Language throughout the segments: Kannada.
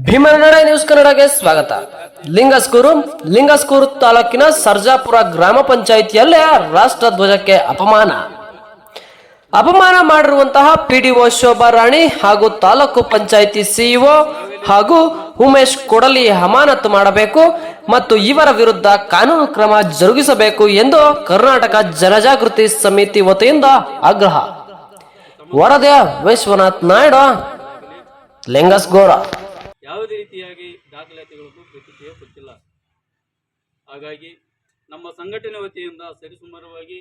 ಭೀಮನಡೆ ನ್ಯೂಸ್ ಕನ್ನಡಗೆ ಸ್ವಾಗತ. ಲಿಂಗಸ್ಕೂರು ತಾಲೂಕಿನ ಸರ್ಜಾಪುರ ಗ್ರಾಮ ಪಂಚಾಯಿತಿಯಲ್ಲೇ ರಾಷ್ಟ್ರ ಧ್ವಜಕ್ಕೆ ಅಪಮಾನ ಮಾಡಿರುವಂತಹ ಪಿಡಿಒ ಶೋಭಾ ರಾಣಿ ಹಾಗೂ ತಾಲೂಕು ಪಂಚಾಯಿತಿ ಸಿಇಒ ಹಾಗೂ ಉಮೇಶ್ ಕೊಡಲಿ ಅಮಾನತು ಮಾಡಬೇಕು ಮತ್ತು ಇವರ ವಿರುದ್ಧ ಕಾನೂನು ಕ್ರಮ ಜರುಗಿಸಬೇಕು ಎಂದು ಕರ್ನಾಟಕ ಜನಜಾಗೃತಿ ಸಮಿತಿ ವತಿಯಿಂದ ಆಗ್ರಹ. ವರದಿಯ ವಿಶ್ವನಾಥ್ ನಾಯ್ಡು, ಲಿಂಗಸ್ಗೌಡ. ಯಾವುದೇ ರೀತಿಯಾಗಿ ದಾಖಲಾತಿಗಳಿಗೂ ಪ್ರತಿಕ್ರಿಯೆ ಕೊಟ್ಟಿಲ್ಲ. ಹಾಗಾಗಿ ನಮ್ಮ ಸಂಘಟನೆ ವತಿಯಿಂದ ಸರಿಸುಮಾರವಾಗಿ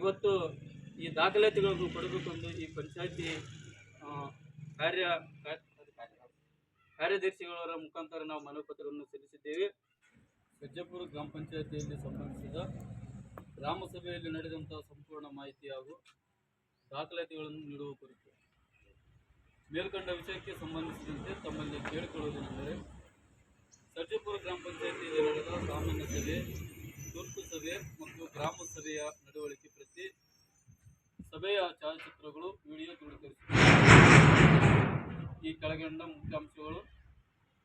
ಇವತ್ತು ಈ ದಾಖಲಾತಿಗಳನ್ನು ಪಡೆದುಕೊಂಡು ಈ ಪಂಚಾಯತಿ ಕಾರ್ಯದರ್ಶಿಗಳವರ ಮುಖಾಂತರ ನಾವು ಮನವಿಪತ್ರವನ್ನು ಸಲ್ಲಿಸಿದ್ದೇವೆ. ಸರ್ಜಾಪುರ ಗ್ರಾಮ ಪಂಚಾಯತಿಯಲ್ಲಿ ಸಂಬಂಧಿಸಿದ ಗ್ರಾಮ ಸಭೆಯಲ್ಲಿ ನಡೆದಂತಹ ಸಂಪೂರ್ಣ ಮಾಹಿತಿ ಹಾಗೂ ದಾಖಲಾತಿಗಳನ್ನು ನೀಡುವ ಕುರಿತು ಮೇಲ್ಕಂಡ ವಿಷಯಕ್ಕೆ ಸಂಬಂಧಿಸಿದಂತೆ ತಮ್ಮಲ್ಲಿ ಕೇಳಿಕೊಳ್ಳುವುದೇನೆಂದರೆ, ಸರ್ಜಾಪುರ ಗ್ರಾಮ ಪಂಚಾಯತಿಯಲ್ಲಿ ನಡೆದ ಸಾಮಾನ್ಯ ಸಭೆ, ತುರ್ತು ಸಭೆ ಮತ್ತು ಗ್ರಾಮ ಸಭೆಯ ನಡವಳಿಕೆ ಪ್ರತಿ ಸಭೆಯ ಛಾಯಾಚಿತ್ರಗಳು, ವಿಡಿಯೋ ದೃಢೀಕರಿಸಿವೆ. ಈ ಕೆಳಗಂಡ ಮುಖ್ಯಾಂಶಗಳು: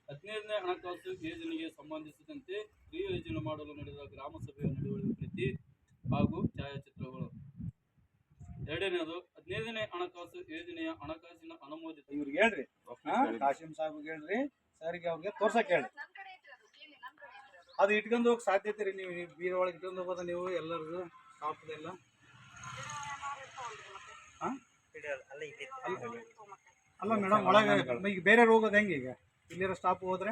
15ನೇ ಹಣಕಾಸು ಯೋಜನೆಗೆ ಸಂಬಂಧಿಸಿದಂತೆ ಕ್ರಿಯಾ ಯೋಜನೆ ಮಾಡಲು ನಡೆದ ಗ್ರಾಮ ಸಭೆಯ ನಡವಳಿಕೆ ಪ್ರತಿ ಹಾಗೂ ಛಾಯಾಚಿತ್ರಗಳು. ಎರಡನೇದು, 15ನೇ ಹಣಕಾಸು ಯೋಜನೆಯ ಹಣಕಾಸಿನ ಅನುಮೋದಿತ ಇವ್ರಿಗೆ ಹೇಳ್ರಿ, ಕಾಶಿಂ ಸಾಹೇಬ್ಗೆ ಹೇಳ್ರಿ, ಸರ್ಗೆ ಅವ್ರಿಗೆ ತೋರ್ಸಕ್ ಹೇಳ್ರಿ. ಅದು ಇಟ್ಕೊಂಡು ಹೋಗಕ್ ಸಾಧ್ಯತೆ ರೀ. ನೀವು ಬೀರ ಒಳಗೆ ಇಟ್ಕೊಂಡು ಹೋಗೋದ ನೀವು ಎಲ್ಲರಿಗೂ ಸ್ಟಾಫ್ದೆಲ್ಲ ಅಲ್ಲ ಮೇಡಮ್, ಒಳಗೆ ಈಗ ಬೇರೆ ಹೋಗೋದು ಹೆಂಗೆ? ಈಗ ಇಲ್ಲಿರೋ ಸ್ಟಾಫ್ ಹೋದ್ರೆ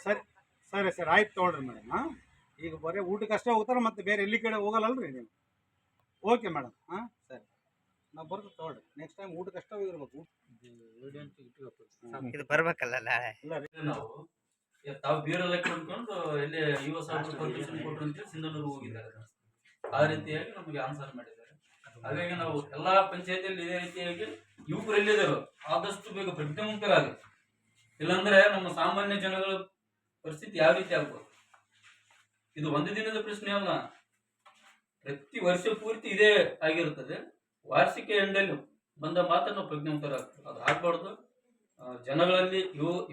ಸರಿ ಸರಿ ಸರಿ ಆಯ್ತು ತೊಗೊಳ್ರಿ ಮೇಡಮ್. ಈಗ ಬರೀ ಊಟಕ್ಕೆ ಅಷ್ಟೇ ಹೋಗ್ತಾರೆ, ಮತ್ತೆ ಬೇರೆ ಎಲ್ಲಿ ಕಡೆ ಹೋಗಲ್ಲಲ್ರಿ ನೀವು? ಓಕೆ ಮೇಡಮ್, ಸರಿ, ನಾವು ಬರ್ತೀವಿ ತೊಗೊಳ್ರಿ. ನೆಕ್ಸ್ಟ್ ಟೈಮ್ ಊಟಕ್ಕೆ ಅಷ್ಟೇ ಹೋಗಿರ್ಬೇಕು. ಇದು ಬರ್ಬೇಕಲ್ಲ ನಾವು ತಾವು ಬೀರೆಲ್ಲ ಕೊಂಡ್ಕೊಂಡು ಎಲ್ಲಿ ಪರ್ಮಿಷನ್ ಕೊಟ್ಟರು ಅಂತ ಸಿಂಧನೂರು ಹೋಗಿದ್ದಾರೆ. ಆ ರೀತಿಯಾಗಿ ನಮಗೆ ಆನ್ಸರ್ ಮಾಡಿದ್ದಾರೆ. ಹಾಗಾಗಿ ನಾವು ಎಲ್ಲಾ ಪಂಚಾಯತಿಯಲ್ಲಿ ಇದೇ ರೀತಿಯಾಗಿ ಯುವಕರು ಎಲ್ಲಿದ್ದಾರೋ ಆದಷ್ಟು ಬೇಗ ಪ್ರಜ್ಞಾವಂತರಾಗಿ, ಇಲ್ಲಾಂದ್ರೆ ನಮ್ಮ ಸಾಮಾನ್ಯ ಜನಗಳ ಪರಿಸ್ಥಿತಿ ಯಾವ ರೀತಿ ಆಗ್ಬೋದು? ಇದು ಒಂದು ದಿನದ ಪ್ರಶ್ನೆ ಅಲ್ಲ, ಪ್ರತಿ ವರ್ಷ ಪೂರ್ತಿ ಇದೇ ಆಗಿರುತ್ತದೆ. ವಾರ್ಷಿಕ ಎಂಡಲ್ಲಿ ಬಂದ ಮಾತ್ರ ನಾವು ಪ್ರಜ್ಞಾವಂತರಾಗ್ತದೆ. ಅದು ಆಗ್ಬಾರ್ದು. ಜನಗಳಲ್ಲಿ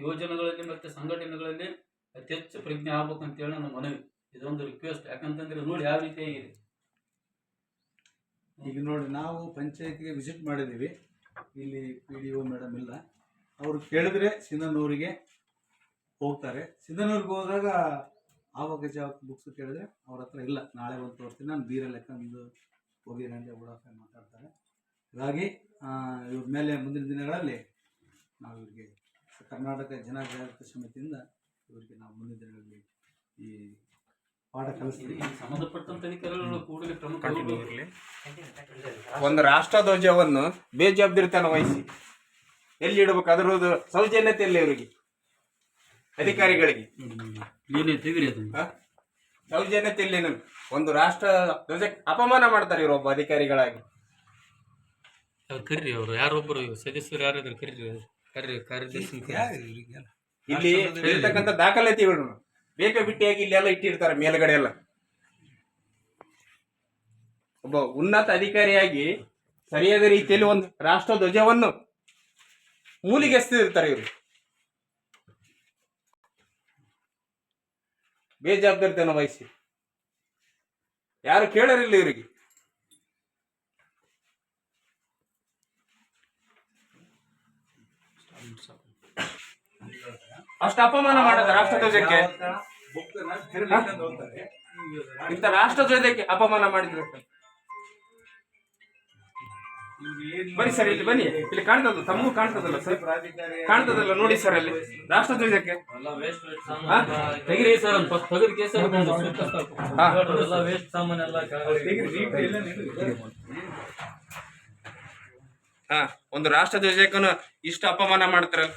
ಯೋಜನೆಗಳಲ್ಲಿ ಮತ್ತೆ ಸಂಘಟನೆಗಳಲ್ಲಿ ಅತಿ ಹೆಚ್ಚು ಪ್ರಜ್ಞೆ ಆಗ್ಬೇಕು ಅಂತೇಳಿ ನನ್ನ ಮನವಿ. ಇದೊಂದು ರಿಕ್ವೆಸ್ಟ್. ಯಾಕಂತಂದ್ರೆ ನೋಡಿ ಯಾವ ರೀತಿ ಆಗಿದೆ. ಈಗ ನೋಡಿ, ನಾವು ಪಂಚಾಯತಿಗೆ ವಿಸಿಟ್ ಮಾಡಿದ್ದೀವಿ. ಇಲ್ಲಿ PDO ಮೇಡಮ್ ಇಲ್ಲ. ಅವ್ರು ಕೇಳಿದ್ರೆ ಸಿಂಧನೂರಿಗೆ ಹೋಗ್ತಾರೆ. ಸಿಂಧನೂರಿಗೆ ಹೋದಾಗ ಆವಾಗ ಬುಕ್ಸ್ ಕೇಳಿದ್ರೆ ಅವ್ರ ಹತ್ರ ಇಲ್ಲ, ನಾಳೆ ಒಂದು ತೋರಿಸ್ತೀನಿ, ನಾನು ಬೀರ ಲೆಕ್ಕಂದು ಹೋಗಿರಂತೆ ಉಡಾಫೆ ಮಾತಾಡ್ತಾರೆ. ಹಾಗಾಗಿ ಇವ್ರ ಮೇಲೆ ಮುಂದಿನ ದಿನಗಳಲ್ಲಿ ನಾವು ಇವರಿಗೆ ಕರ್ನಾಟಕ ಜನಜಾಗೃತಿ ಸಮಿತಿಯಿಂದ ಇವರಿಗೆ ನಾವು ಮುಂದಿನ ದಿನಗಳಲ್ಲಿ ಈ ಪಾಠ ಕಲಿಸ್ತೀವಿ. ಸಂಬಂಧಪಟ್ಟಂತ ಅಧಿಕಾರಿಗಳು ಕೂಡಲೇ ಕ್ರಮ ಕೈಗೊಳ್ಳಲಿ. ಒಂದು ರಾಷ್ಟ್ರಧ್ವಜವನ್ನು ಬೇಜವಾಬ್ದಾರಿತನ ವಹಿಸಿ ಎಲ್ಲಿ ಇಡಬೇಕು ಅದರದ್ದು ಸೌಜನ್ಯತೆ ಇಲ್ಲ ಇವರಿಗೆ, ಅಧಿಕಾರಿಗಳಿಗೆ ಸೌಜನ್ಯತೆ ಇಲ್ಲ. ಒಂದು ರಾಷ್ಟ್ರ ಧ್ವಜ ಅಪಮಾನ ಮಾಡ್ತಾರೆ ಇವರು ಒಬ್ಬ ಅಧಿಕಾರಿಗಳಾಗಿ. ಕರೀರಿ, ಅವರು ಯಾರೊಬ್ಬರು ಸದಸ್ಯರು ಯಾರಾದ್ರೂ ಕರೀರಿ ಕಾರ್ಯದರ್ಶಿ. ಇಲ್ಲಿ ಇರ್ತಕ್ಕಂಥ ದಾಖಲಾತಿಗಳು ಬೇಕಾಬಿಟ್ಟಿಯಾಗಿ ಇಲ್ಲಿ ಎಲ್ಲ ಇಟ್ಟಿರ್ತಾರೆ ಮೇಲ್ಗಡೆ ಎಲ್ಲ. ಒಬ್ಬ ಉನ್ನತ ಅಧಿಕಾರಿಯಾಗಿ ಸರಿಯಾದ ರೀತಿಯಲ್ಲಿ ಒಂದು ರಾಷ್ಟ್ರ ಧ್ವಜವನ್ನು ಮೂಲಿಗೆಸ್ತಿರ್ತಾರೆ ಇವರು. ಬೇಜವಾಬ್ದಾರಿತನ ವಹಿಸಿ ಯಾರು ಕೇಳರಿಲ್ಲ ಇವರಿಗೆ. ಅಷ್ಟು ಅಪಮಾನ ಮಾಡದ ರಾಷ್ಟ್ರಧ್ವಜಕ್ಕೆ, ಇಂಥ ರಾಷ್ಟ್ರಧ್ವಜಕ್ಕೆ ಅಪಮಾನ ಮಾಡಿದ್ರು. ಬನ್ನಿ ಸರ್, ಇಲ್ಲಿ ಬನ್ನಿ, ಇಲ್ಲಿ ಕಾಣ್ತದ, ತಮ್ಮ ಕಾಣ್ತದಲ್ಲ ಸರ್, ಕಾಣ್ತದಲ್ಲ ನೋಡಿ ಸರ್, ಅಲ್ಲಿ ರಾಷ್ಟ್ರಧ್ವಜಕ್ಕೆ ತೆಗಿರಿ ಸರ್. ತೆಗೆದು ಕೇಸ್ ವೇಸ್ಟ್ ಸಾಮಾನು ಎಲ್ಲ ಒಂದು ರಾಷ್ಟ್ರಧ್ವಜಕ್ಕೂ ಇಷ್ಟು ಅಪಮಾನ ಮಾಡ್ತಾರಲ್ಲ.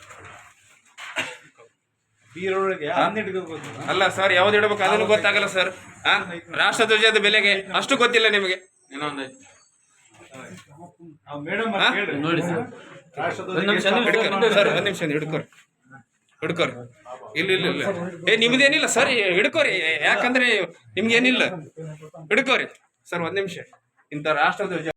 ಅಲ್ಲ ಸರ್, ಯಾವ್ದು ಇಡಬೇಕು ಅದನ್ನು ಗೊತ್ತಾಗಲ್ಲ ಸರ್. ರಾಷ್ಟ್ರಧ್ವಜದ ಬೆಲೆಗೆ ಅಷ್ಟು ಗೊತ್ತಿಲ್ಲ ನಿಮಗೆ. ನೋಡಿ ಸರ್, ಒಂದ್ ನಿಮಿಷ ಹಿಡ್ಕೋರಿ. ಇಲ್ಲ ನಿಮ್ದೇನಿಲ್ಲ ಸರ್, ಹಿಡ್ಕೋರಿ. ಯಾಕಂದ್ರೆ ನಿಮ್ಗೇನಿಲ್ಲ, ಹಿಡ್ಕೋರಿ ಸರ್, ಒಂದ್ ನಿಮಿಷ. ಇಂಥ ರಾಷ್ಟ್ರಧ್ವಜ